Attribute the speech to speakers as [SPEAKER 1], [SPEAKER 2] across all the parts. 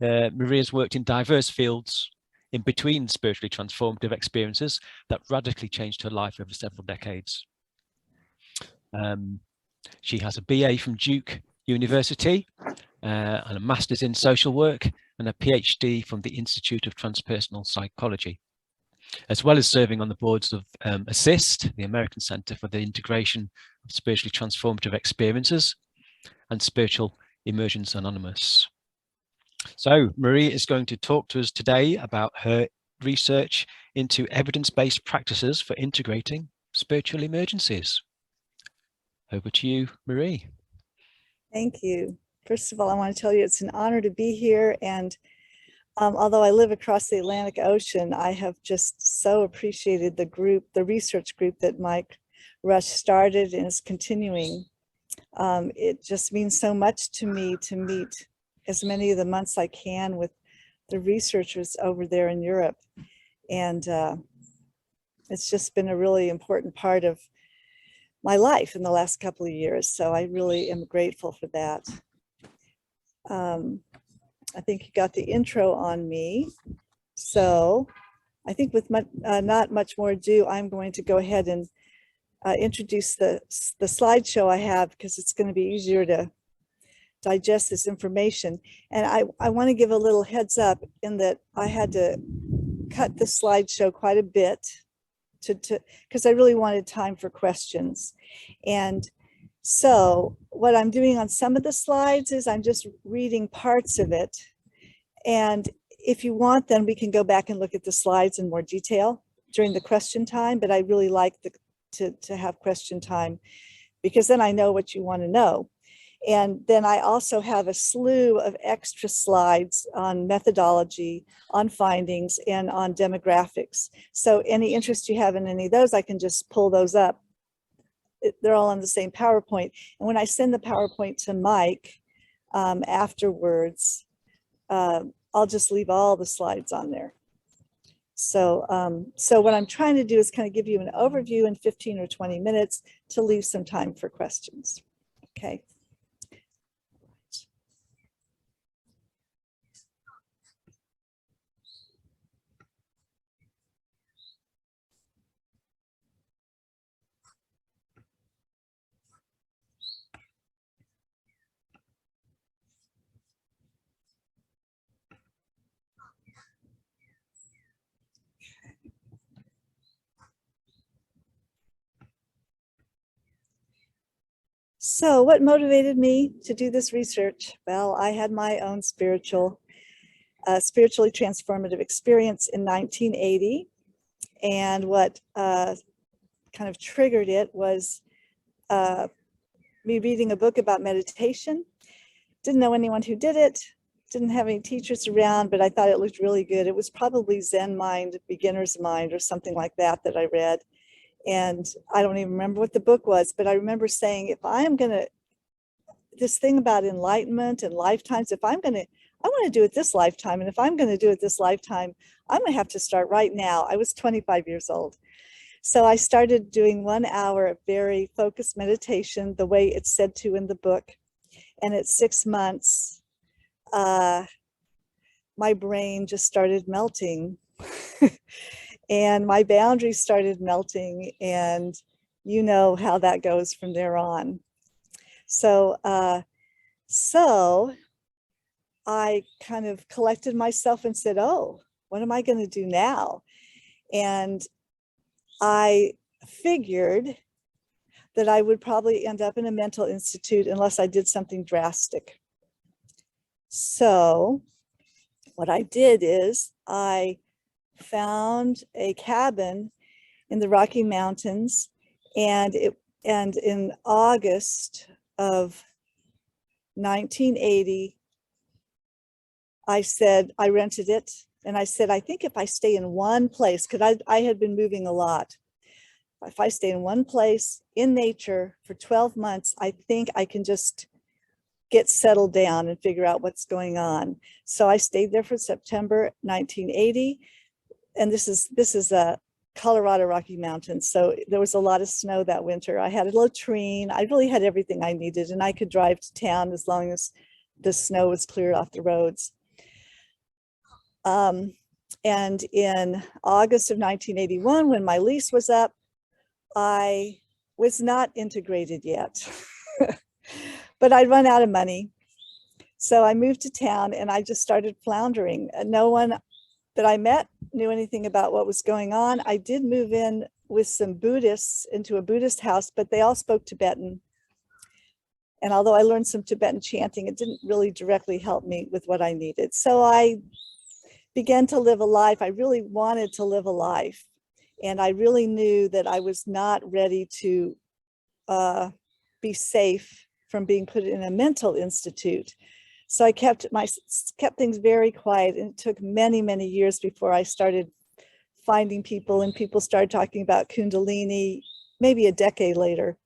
[SPEAKER 1] Maria's worked in diverse fields in between spiritually transformative experiences that radically changed her life over several decades. She has a BA from Duke University and a master's in social work and a PhD from the Institute of Transpersonal Psychology, as well as serving on the boards of ASSIST, the American Center for the Integration of Spiritually Transformative Experiences, and Spiritual Emergence Anonymous. So Marie is going to talk to us today about her research into evidence-based practices for integrating spiritual emergencies. Over to you, Marie.
[SPEAKER 2] Thank you. First of all, I want to tell you it's an honor to be here. And although I live across the Atlantic Ocean, I have just so appreciated the group, the research group that Mike Rush started and is continuing. It just means so much to me to meet as many of the months I can with the researchers over there in Europe. And it's just been a really important part of my life in the last couple of years. So I really am grateful for that. I think you got the intro on me. So I think with not much more ado, I'm going to go ahead and introduce the slideshow I have, because it's going to be easier to digest this information. And I want to give a little heads up in that I had to cut the slideshow quite a bit because I really wanted time for questions. And so what I'm doing on some of the slides is I'm just reading parts of it. And if you want, then we can go back and look at the slides in more detail during the question time. But I really like to have question time, because then I know what you want to know. And then I also have a slew of extra slides on methodology, on findings, and on demographics. So any interest you have in any of those, I can just pull those up. They're all on the same PowerPoint. And when I send the PowerPoint to Mike afterwards, I'll just leave all the slides on there. So, so what I'm trying to do is kind of give you an overview in 15 or 20 minutes to leave some time for questions. Okay. So what motivated me to do this research? Well, I had my own spiritually transformative experience in 1980. And what kind of triggered it was me reading a book about meditation. Didn't know anyone who did it, didn't have any teachers around, but I thought it looked really good. It was probably Zen Mind, Beginner's Mind, or something like that I read. And I don't even remember what the book was, but I remember saying, if I am going to, this thing about enlightenment and lifetimes, I want to do it this lifetime. And if I'm going to do it this lifetime, I'm going to have to start right now. I was 25 years old. So I started doing 1 hour of very focused meditation, the way it's said to in the book. And at 6 months, my brain just started melting. And my boundaries started melting, and you know how that goes from there on. So, so I kind of collected myself and said, oh, what am I going to do now? And I figured that I would probably end up in a mental institute unless I did something drastic. So what I did is I found a cabin in the Rocky Mountains, and in August of 1980, I rented it, and I said, I think if I stay in one place, because I had been moving a lot, if I stay in one place in nature for 12 months, I think I can just get settled down and figure out what's going on. So I stayed there for September 1980. And this is a Colorado Rocky Mountains. So there was a lot of snow that winter. I had a latrine. I really had everything I needed, and I could drive to town as long as the snow was cleared off the roads. And in August of 1981, when my lease was up, I was not integrated yet, but I'd run out of money. So I moved to town and I just started floundering. No one that I met knew anything about what was going on. I did move in with some Buddhists into a Buddhist house, but they all spoke Tibetan. And although I learned some Tibetan chanting, it didn't really directly help me with what I needed. So I began to live a life. I really wanted to live a life. And I really knew that I was not ready to be safe from being put in a mental institute. So I kept things very quiet, and it took many, many years before I started finding people, and people started talking about Kundalini, maybe a decade later.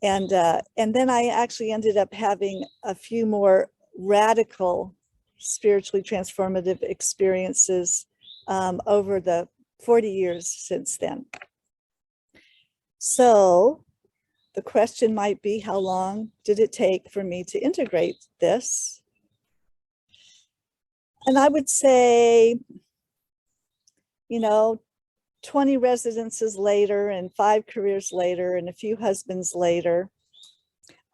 [SPEAKER 2] And then I actually ended up having a few more radical, spiritually transformative experiences over the 40 years since then. So the question might be, how long did it take for me to integrate this? And I would say, 20 residences later and 5 careers later and a few husbands later,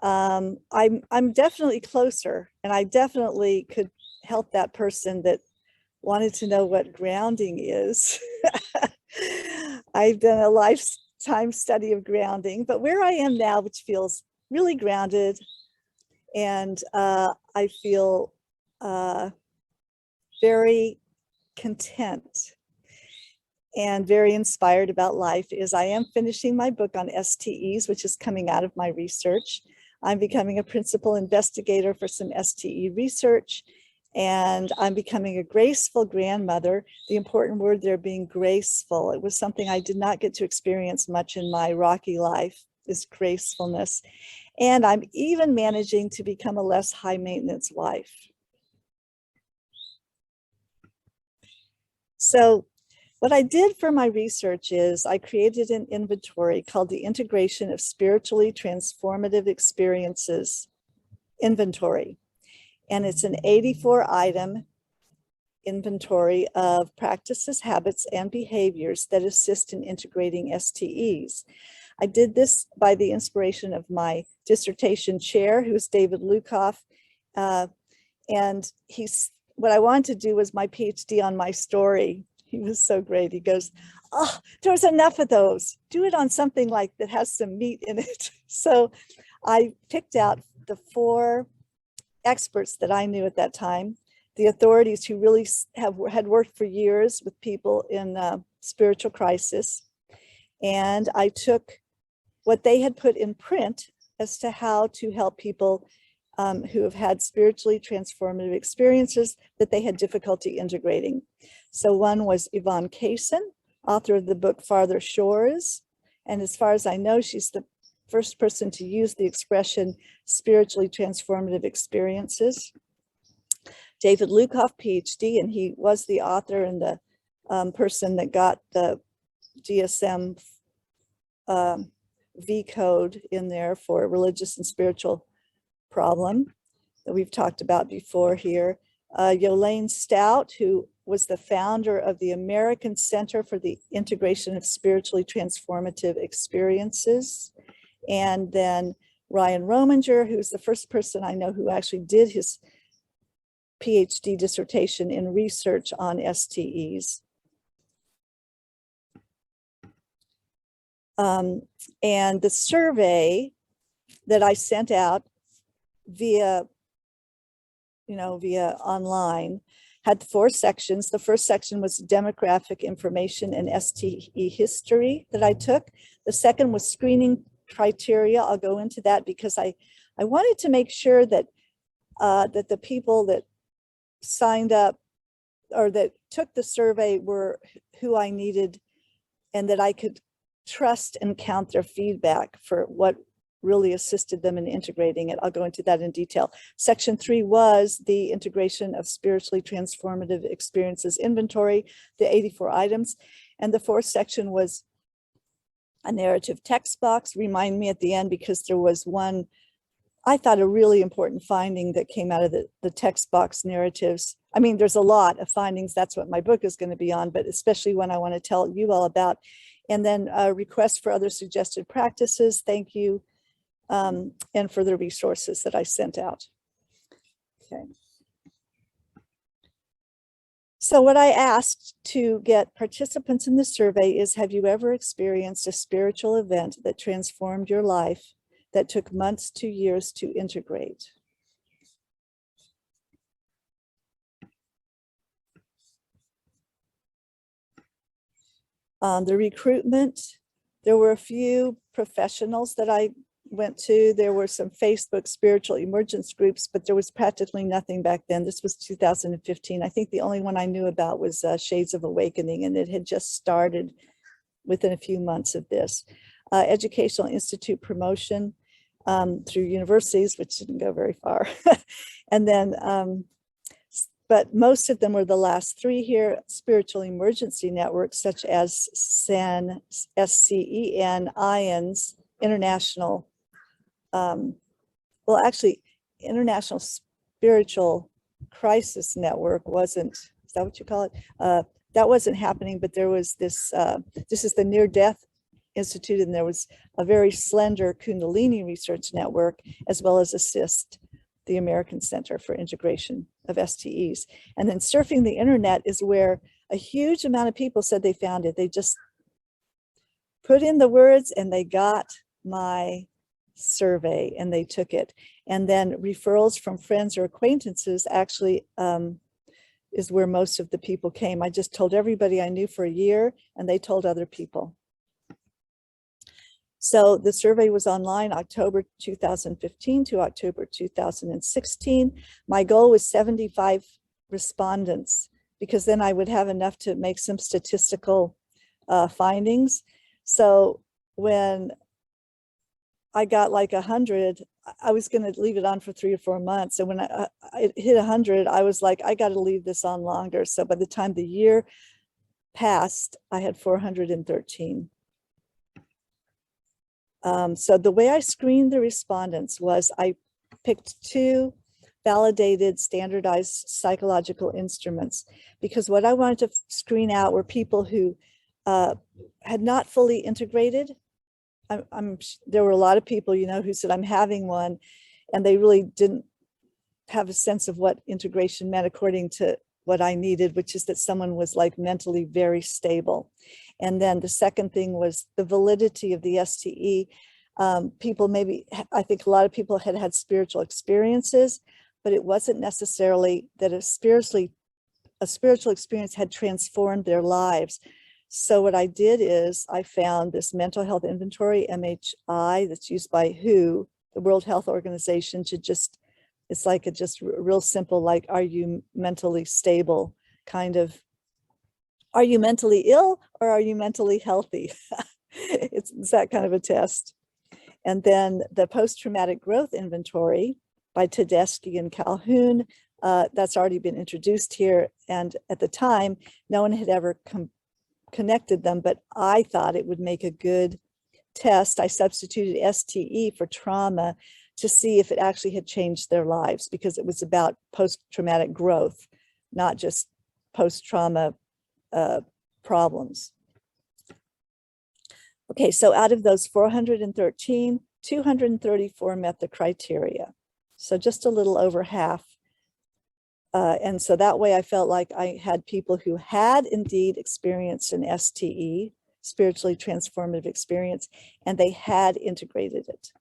[SPEAKER 2] I'm definitely closer, and I definitely could help that person that wanted to know what grounding is. I've done a lifetime study of grounding, but where I am now, which feels really grounded, and I feel very content and very inspired about life, is I am finishing my book on STEs, which is coming out of my research. I'm becoming a principal investigator for some STE research, and I'm becoming a graceful grandmother. The important word there being graceful. It was something I did not get to experience much in my rocky life, is gracefulness. And I'm even managing to become a less high maintenance wife. So what I did for my research is I created an inventory called the Integration of Spiritually Transformative Experiences Inventory. And it's an 84-item inventory of practices, habits, and behaviors that assist in integrating STEs. I did this by the inspiration of my dissertation chair, who's David Lukoff. And what I wanted to do was my PhD on my story. He was so great. He goes, "Oh, there was enough of those. Do it on something like that has some meat in it." So I picked out the 4 experts that I knew at that time, the authorities who really had worked for years with people in spiritual crisis. And I took what they had put in print as to how to help people who have had spiritually transformative experiences that they had difficulty integrating. So one was Yvonne Kaysen, author of the book Farther Shores. And as far as I know, she's the first person to use the expression spiritually transformative experiences. David Lukoff, PhD, and he was the author and the person that got the DSM V code in there for religious and spiritual problem that we've talked about before here. Yolaine Stout, who was the founder of the American Center for the Integration of Spiritually Transformative Experiences. And then Ryan Rominger, who's the first person I know who actually did his PhD dissertation in research on STEs. And the survey that I sent out via online had 4 sections. The first section was demographic information and STE history that I took. The second was screening criteria. I'll go into that because I wanted to make sure that that the people that signed up or that took the survey were who I needed, and that I could trust and count their feedback for what really assisted them in integrating it. I'll go into that in detail. Section 3 was the integration of spiritually transformative experiences inventory, the 84 items. And the 4th section was a narrative text box. Remind me at the end, because there was one, I thought, a really important finding that came out of the text box narratives. I mean, there's a lot of findings. That's what my book is going to be on, but especially when I want to tell you all about. And then requests for other suggested practices. Thank you. And for the resources that I sent out. Okay. So what I asked to get participants in the survey is, have you ever experienced a spiritual event that transformed your life that took months to years to integrate? The recruitment, there were a few professionals that I went to. There were some Facebook spiritual emergence groups, but there was practically nothing back then. This was 2015. I think the only one I knew about was Shades of Awakening, and it had just started within a few months of this. Educational Institute promotion through universities, which didn't go very far. And then, but most of them were the last three here, spiritual emergency networks such as SCEN, IONS, International, well, actually, International Spiritual Crisis Network wasn't, is that what you call it? That wasn't happening, but there was this, this is the Near Death Institute, and there was a very slender Kundalini research network, as well as ASSIST, the American Center for Integration of STEs. And then surfing the internet is where a huge amount of people said they found it. They just put in the words and they got my survey and they took it. And then referrals from friends or acquaintances actually is where most of the people came. I just told everybody I knew for a year, and they told other people. So the survey was online October 2015 to October 2016. My goal was 75 respondents, because then I would have enough to make some statistical findings. So when I got like 100, I was going to leave it on for 3 or 4 months. And when I hit 100, I was like, I got to leave this on longer. So by the time the year passed, I had 413. So the way I screened the respondents was I picked 2 validated, standardized psychological instruments, because what I wanted to screen out were people who had not fully integrated. There were a lot of people, you know, who said, I'm having one, and they really didn't have a sense of what integration meant according to what I needed, which is that someone was like mentally very stable. And then the second thing was the validity of the STE. People maybe, I think a lot of people had had spiritual experiences, but it wasn't necessarily that a spiritual experience had transformed their lives. So what I did is I found this mental health inventory, MHI, that's used by WHO, the World Health Organization, to just, it's like a just real simple, like, are you mentally stable kind of, are you mentally ill or are you mentally healthy? It's that kind of a test. And then the post-traumatic growth inventory by Tedeschi and Calhoun, that's already been introduced here. And at the time, no one had ever connected them, but I thought it would make a good test. I substituted STE for trauma to see if it actually had changed their lives, because it was about post-traumatic growth, not just post-trauma problems. Okay, so out of those 413, 234 met the criteria. So just a little over half. And so that way I felt like I had people who had indeed experienced an STE, spiritually transformative experience, and they had integrated it.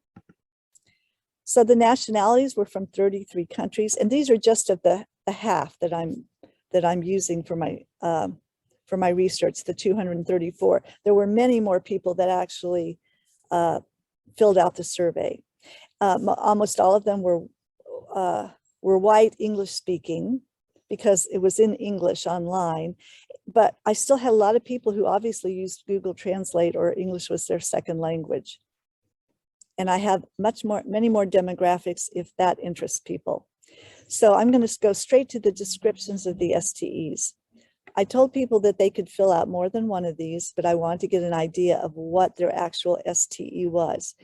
[SPEAKER 2] So the nationalities were from 33 countries, and these are just of the half that I'm using for my research, the 234. There were many more people that actually filled out the survey. Almost all of them were white, English speaking, because it was in English online. But I still had a lot of people who obviously used Google Translate, or English was their second language. And I have many more demographics if that interests people. So I'm going to go straight to the descriptions of the STEs. I told people that they could fill out more than one of these, but I wanted to get an idea of what their actual STE was.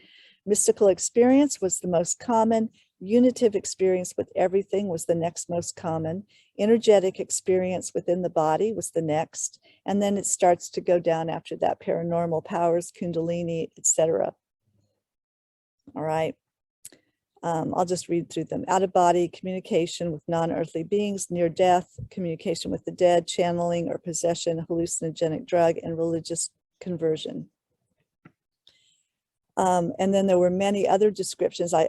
[SPEAKER 2] Mystical experience was the most common. Unitive experience with everything was the next most common. Energetic experience within the body was the next. And then it starts to go down after that: paranormal powers, kundalini, etc. All right. I'll just read through them. Out of body communication with non-earthly beings, near death, communication with the dead, channeling or possession, hallucinogenic drug, and religious conversion. And then there were many other descriptions. I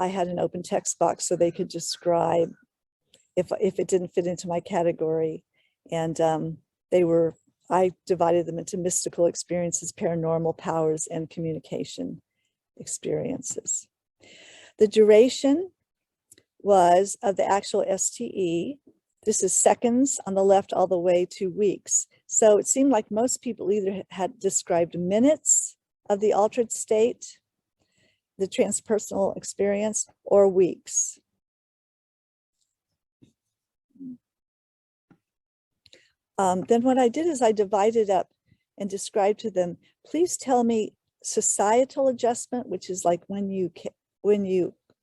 [SPEAKER 2] had an open text box so they could describe if it didn't fit into my category. And I divided them into mystical experiences, paranormal powers, and communication experiences. The duration was of the actual STE. This is seconds on the left all the way to weeks. So it seemed like most people either had described minutes of the altered state, the transpersonal experience, or weeks. Then what I did is I divided up and described to them, please tell me societal adjustment, which is like when you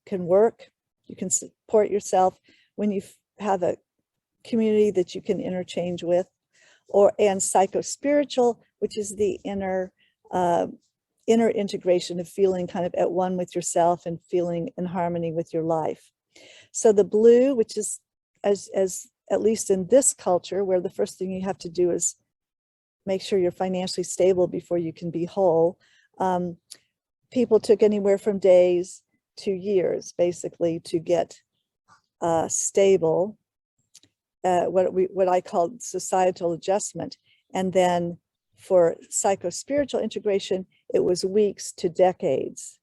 [SPEAKER 2] can work, you can support yourself, when you have a community that you can interchange with, and psychospiritual, which is the inner integration of feeling kind of at one with yourself and feeling in harmony with your life. So the blue, which is as at least in this culture, where the first thing you have to do is make sure you're financially stable before you can be whole. People took anywhere from days to years, basically, to get stable, what I called societal adjustment. And then for psychospiritual integration, it was weeks to decades,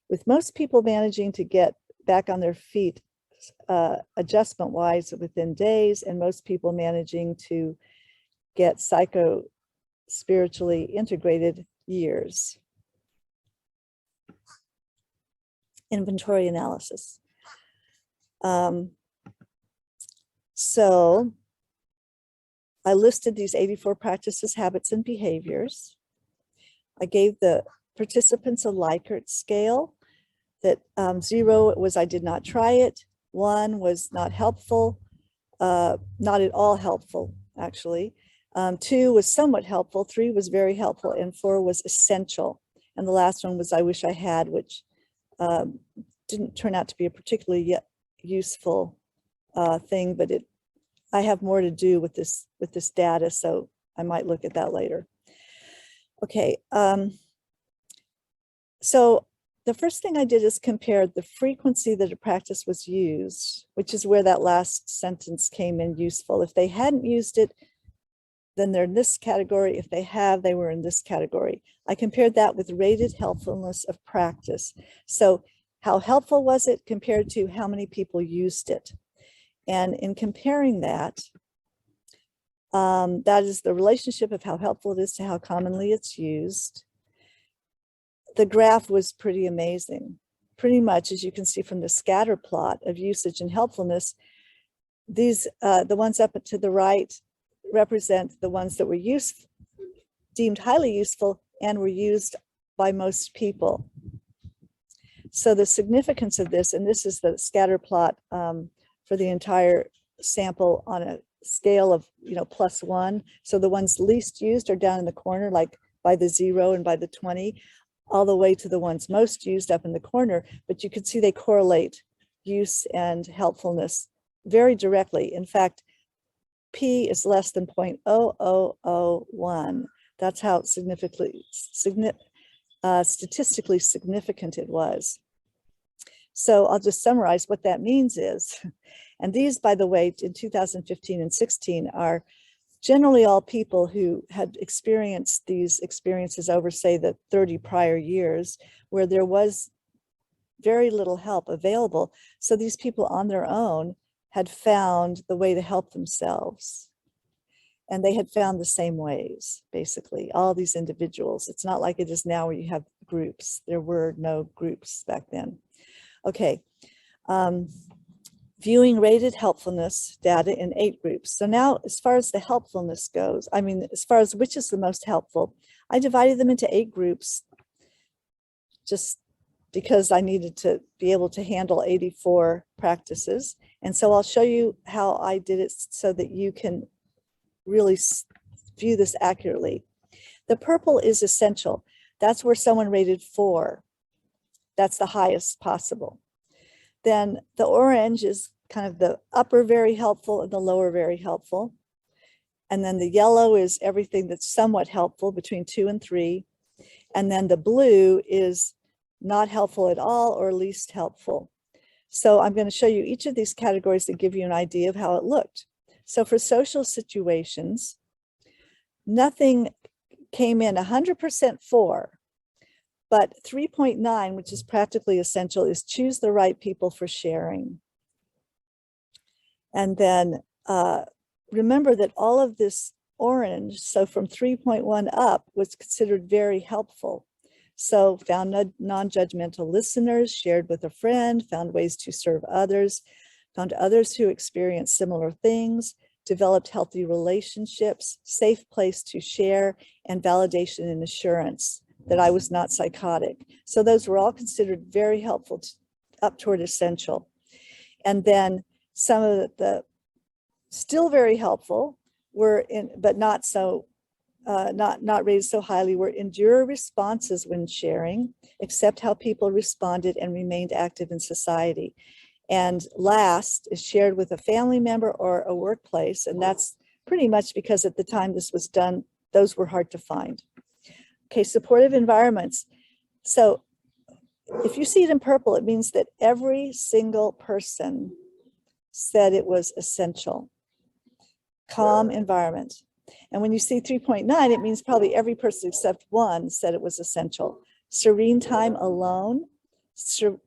[SPEAKER 2] with most people managing to get back on their feet adjustment-wise within days, and most people managing to get psycho-spiritually integrated years. Inventory analysis. So I listed these 84 practices, habits, and behaviors. I gave the participants a Likert scale. That 0 was I did not try it, 1 was not helpful, not at all helpful, actually. 2 was somewhat helpful, 3 was very helpful, and 4 was essential. And the last one was I wish I had, which didn't turn out to be a particularly useful thing, but I have more to do with this data, so I might look at that later. Okay, so the first thing I did is compare the frequency that a practice was used, which is where that last sentence came in useful. If they hadn't used it, then they're in this category. If they have, they were in this category. I compared that with rated helpfulness of practice. So how helpful was it compared to how many people used it? And in comparing that, that is the relationship of how helpful it is to how commonly it's used. The graph was pretty amazing. Pretty much, as you can see from the scatter plot of usage and helpfulness, these, the ones up to the right, represent the ones that were deemed highly useful and were used by most people. So the significance of this, and this is the scatter plot for the entire sample on a scale of +1. So the ones least used are down in the corner, like by the 0 and by the 20, all the way to the ones most used up in the corner. But you can see they correlate use and helpfulness very directly. In fact, P is less than 0.0001. That's how statistically significant it was. So I'll just summarize what that means is, and these, by the way, in 2015 and 16 are generally all people who had experienced these experiences over, say, the 30 prior years, where there was very little help available. So these people on their own had found the way to help themselves. And they had found the same ways, basically, all these individuals. It's not like it is now where you have groups. There were no groups back then. Okay, viewing rated helpfulness data in 8 groups. So now, as far as the helpfulness goes, I mean, as far as which is the most helpful, I divided them into 8 groups just because I needed to be able to handle 84 practices. And so I'll show you how I did it so that you can really view this accurately. The purple is essential. That's where someone rated 4. That's the highest possible. Then the orange is kind of the upper very helpful and the lower very helpful. And then the yellow is everything that's somewhat helpful between 2 and 3. And then the blue is not helpful at all or least helpful. So I'm going to show you each of these categories to give you an idea of how it looked. So for social situations, nothing came in 100% 4, but 3.9, which is practically essential, is choose the right people for sharing. And then remember that all of this orange, so from 3.1 up, was considered very helpful. So found non-judgmental listeners, shared with a friend, found ways to serve others, found others who experienced similar things, developed healthy relationships, safe place to share, and validation and assurance that I was not psychotic. So those were all considered very helpful up toward essential. And then some of the still very helpful were in, but not so, not rated so highly, were endure responses when sharing, accept how people responded and remained active in society. And last is shared with a family member or a workplace. And that's pretty much because at the time this was done, those were hard to find. Okay, supportive environments. So if you see it in purple, it means that every single person said it was essential. Calm environment. And when you see 3.9, it means probably every person except 1 said it was essential. Serene time alone,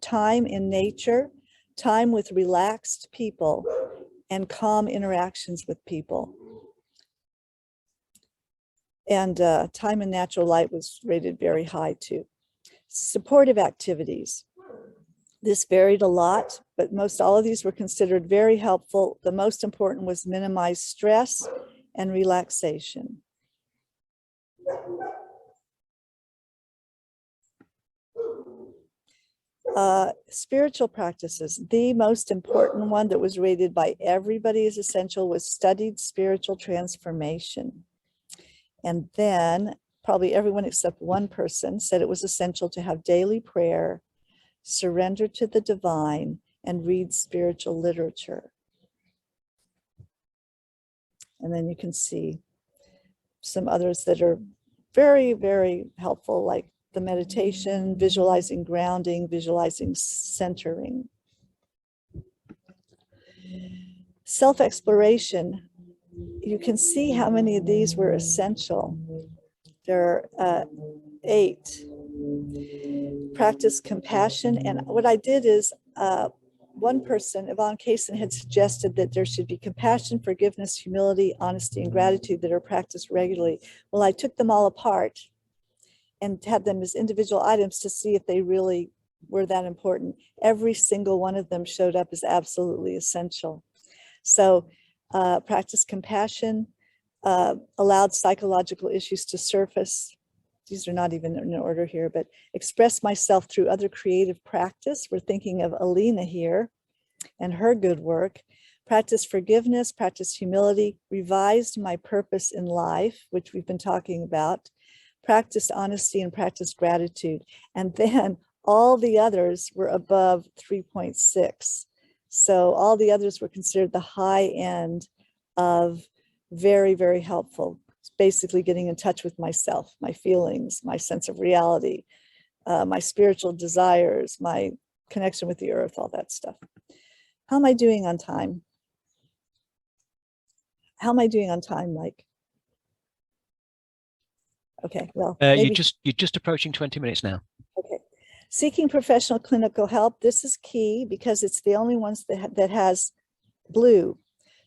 [SPEAKER 2] time in nature, time with relaxed people, and calm interactions with people. And time in natural light was rated very high too. Supportive activities. This varied a lot, but most all of these were considered very helpful. The most important was minimize stress and relaxation. Spiritual practices. The most important one that was rated by everybody as essential was studied spiritual transformation. And then probably everyone except 1 person said it was essential to have daily prayer, surrender to the divine, and read spiritual literature. And then you can see some others that are very, very helpful, like the meditation, visualizing grounding, visualizing centering. Self-exploration. You can see how many of these were essential. There are 8. Practice compassion. And what I did is one person, Yvonne Kaysen, had suggested that there should be compassion, forgiveness, humility, honesty, and gratitude that are practiced regularly. Well, I took them all apart and had them as individual items to see if they really were that important. Every single one of them showed up as absolutely essential. So practice compassion, allowed psychological issues to surface. These are not even in order here, but express myself through other creative practice. We're thinking of Alina here and her good work. Practice forgiveness, practice humility, revised my purpose in life, which we've been talking about, practice honesty and practice gratitude. And then all the others were above 3.6. So all the others were considered the high end of very, very helpful. It's basically getting in touch with myself, my feelings, my sense of reality, my spiritual desires, my connection with the earth, all that stuff. How am I doing on time? How am I doing on time, Mike? Okay, well,
[SPEAKER 1] you're just approaching 20 minutes now.
[SPEAKER 2] Okay. Seeking professional clinical help. This is key because it's the only ones that has blue.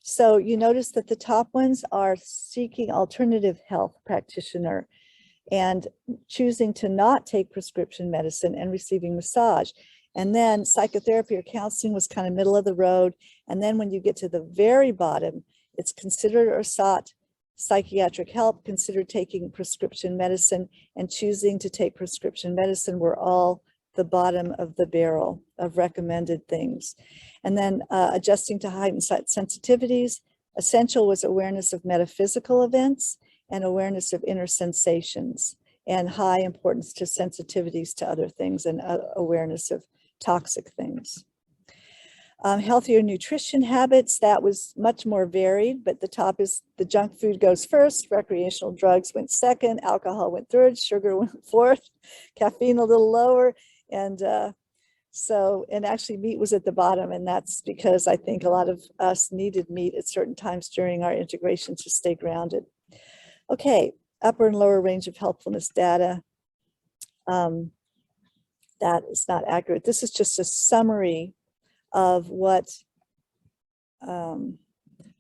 [SPEAKER 2] So you notice that the top ones are seeking alternative health practitioner and choosing to not take prescription medicine and receiving massage. And then psychotherapy or counseling was kind of middle of the road. And then when you get to the very bottom, it's considered or sought psychiatric help, considered taking prescription medicine, and choosing to take prescription medicine were all the bottom of the barrel of recommended things. And then adjusting to heightened sensitivities. Essential was awareness of metaphysical events and awareness of inner sensations, and high importance to sensitivities to other things and awareness of toxic things. Healthier nutrition habits, that was much more varied, but the top is the junk food goes first, recreational drugs went second, alcohol went third, sugar went fourth, caffeine a little lower, and and actually meat was at the bottom, and that's because I think a lot of us needed meat at certain times during our integration to stay grounded. Okay, upper and lower range of helpfulness data. That is not accurate. This is just a summary of what, I'm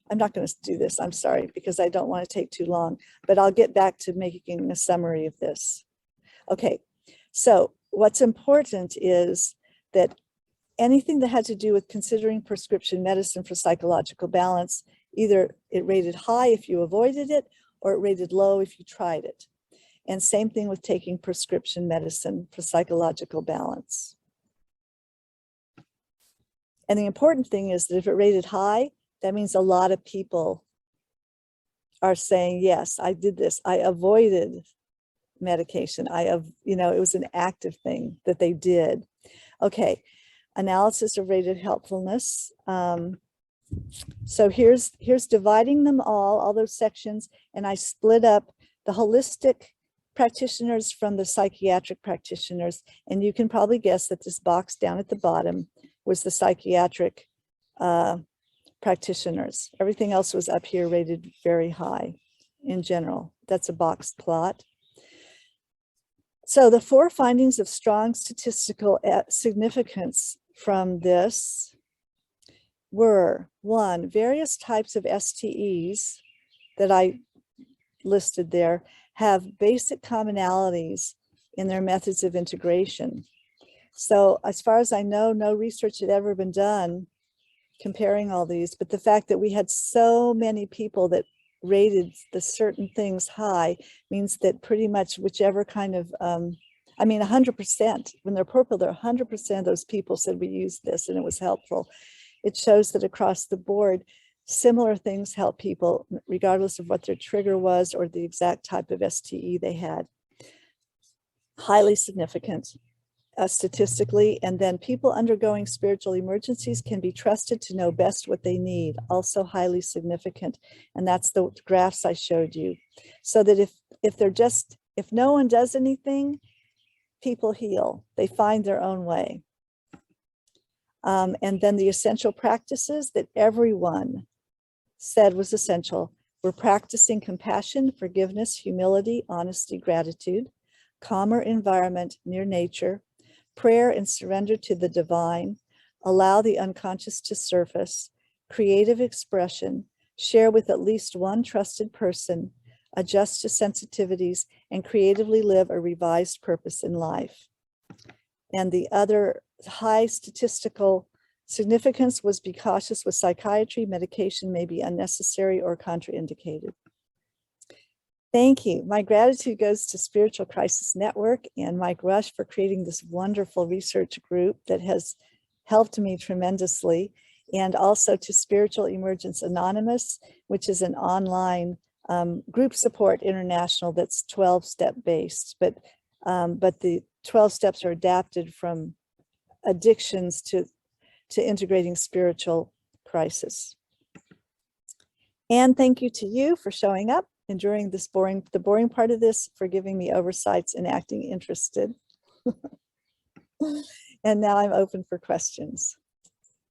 [SPEAKER 2] not going to do this, I'm sorry, because I don't want to take too long, but I'll get back to making a summary of this. Okay, so what's important is that anything that had to do with considering prescription medicine for psychological balance, either it rated high if you avoided it, or it rated low if you tried it. And same thing with taking prescription medicine for psychological balance. And the important thing is that if it rated high, that means a lot of people are saying, yes, I did this. I avoided medication. it was an active thing that they did. Okay, analysis of rated helpfulness. So here's dividing them all those sections, and I split up the holistic practitioners from the psychiatric practitioners. And you can probably guess that this box down at the bottom was the psychiatric practitioners. Everything else was up here rated very high in general. That's a box plot. So the 4 findings of strong statistical significance from this were: 1, various types of STEs that I listed there have basic commonalities in their methods of integration. So as far as I know, no research had ever been done comparing all these, but the fact that we had so many people that rated the certain things high means that pretty much whichever kind of, 100%, when they're purple, they're 100% of those people said we used this and it was helpful. It shows that across the board, similar things help people regardless of what their trigger was or the exact type of STE they had. Highly significant. Statistically, and then people undergoing spiritual emergencies can be trusted to know best what they need, also highly significant. And that's the graphs I showed you. So that if no one does anything, people heal, they find their own way. And then the essential practices that everyone said was essential were practicing compassion, forgiveness, humility, honesty, gratitude, calmer environment near nature, prayer and surrender to the divine, allow the unconscious to surface, creative expression, share with at least one trusted person, adjust to sensitivities, and creatively live a revised purpose in life. And the other high statistical significance was be cautious with psychiatry. Medication may be unnecessary or contraindicated. Thank you. My gratitude goes to Spiritual Crisis Network and Mike Rush for creating this wonderful research group that has helped me tremendously, and also to Spiritual Emergence Anonymous, which is an online group support international that's 12-step based, but the 12 steps are adapted from addictions to integrating spiritual crisis. And thank you to you for showing up and during this the boring part of this, for giving me oversights and acting interested. And now I'm open for questions.